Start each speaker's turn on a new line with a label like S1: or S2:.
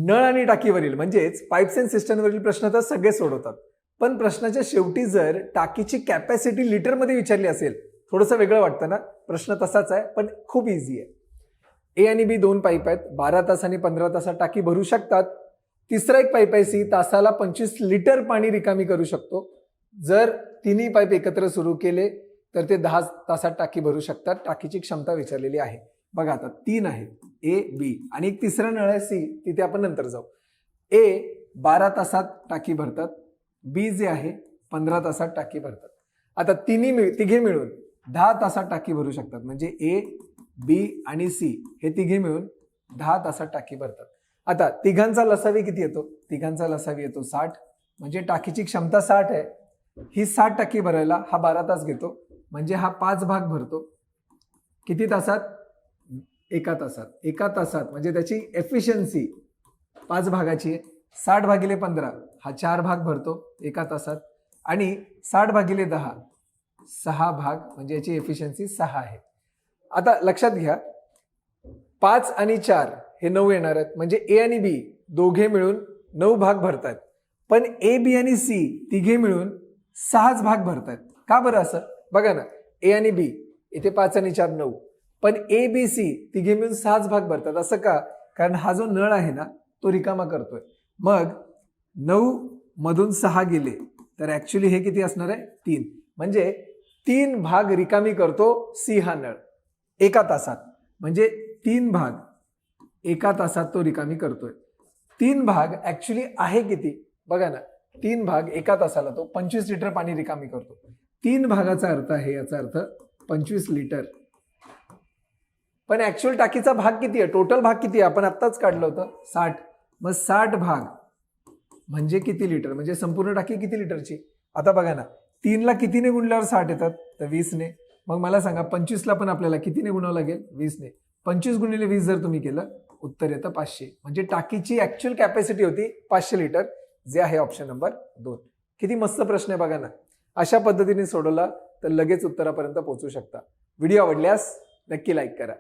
S1: नळ आणि टाकीवरील म्हणजेच पाईप्स अँड सिस्टमवरील प्रश्न तर सगळे सोडवतात, पण प्रश्नाच्या शेवटी जर टाकीची कॅपॅसिटी लिटरमध्ये विचारली असेल, थोडंसं वेगळं वाटतं ना. प्रश्न तसाच आहे पण खूप इझी आहे. ए आणि बी 2 पाईप आहेत, 12 तास आणि 15 तासात टाकी भरू शकतात. तिसरा एक पाईप आहे सी, तासाला 25 लिटर पाणी रिकामी करू शकतो. जर तिन्ही पाईप एकत्र सुरू केले तर ते 10 तासात टाकी भरू शकतात. टाकीची क्षमता विचारलेली आहे. बघा आता 3 आहेत, ए बी, आणि एक तिसरा नळ आहे सी, तिथे आपण नंतर जाऊ. ए 12 तासात टाकी भरतात, बी जे आहे 15 तासात टाकी भरतात. आता तिघे मिळून 10 तासात टाकी भरू शकतात. म्हणजे ए बी आणि सी हे तिघे मिळून 10 तासात टाकी भरतात. आता तिघांचा लसावी किती येतो? तिघांचा लसावी येतो 60, म्हणजे टाकीची क्षमता 60 आहे. ही 60 टाकी भरायला हा 12 तास घेतो, म्हणजे हा 5 भाग भरतो. किती तासात? एका तासात. एका तासात म्हणजे त्याची एफिशियन्सी 5 भागाची आहे. 60 भागिले 15 हा 4 भाग भरतो एका तासात, आणि 60 भागिले 10 6 भाग, म्हणजे याची एफिशियन्सी 6 आहे. आता लक्षात घ्या, 5 आणि 4 हे 9 येणार आहेत, म्हणजे ए आणि बी दोघे मिळून 9 भाग भरतायत. पण ए बी आणि सी तिघे मिळून 6 भाग भरतायत. का बरं असं? बघा ना, ए आणि बी इथे 5 आणि 4 9, पण ए बी सी तिघे मिळून 6 भाग भरतात. असं का? कारण हा जो नळ आहे ना तो रिकामा करतोय. मग 9 मधून 6 गेले तर ऍक्च्युली हे किती असणार आहे? 3, म्हणजे 3 भाग रिकामी करतो सी हा नळ एका तासात. म्हणजे 3 भाग एका तासात तो रिकामी करतोय. 3 भाग ऍक्च्युली आहे किती? बघा ना, 3 भाग एका तासाला तो 25 लिटर पाणी रिकामी करतो. 3 भागाचा अर्थ आहे, याचा अर्थ 25 लिटर. पण ऍक्च्युअल टाकीचा भाग किती आहे? टोटल भाग किती आहे? आपण आत्ताच काढलं होतं 60. मग 60 भाग म्हणजे किती लिटर? म्हणजे संपूर्ण टाकी किती लिटरची? आता बघा ना, 3 ला कितीने गुणल्यावर 60 येतात? तर 20 ने. मग मला सांगा 25 ला पण आपल्याला कितीने गुणावं लागेल? 20 ने. 25 गुणिले 20 जर तुम्ही केलं, उत्तर येतं 500. म्हणजे टाकीची ऍक्च्युअल कॅपॅसिटी होती 500 लिटर, जे आहे ऑप्शन नंबर 2. किती मस्त प्रश्न आहे बघा ना. अशा पद्धतीने सोडवला तर लगेच उत्तरापर्यंत पोहोचू शकता. व्हिडिओ आवडल्यास नक्की लाईक करा.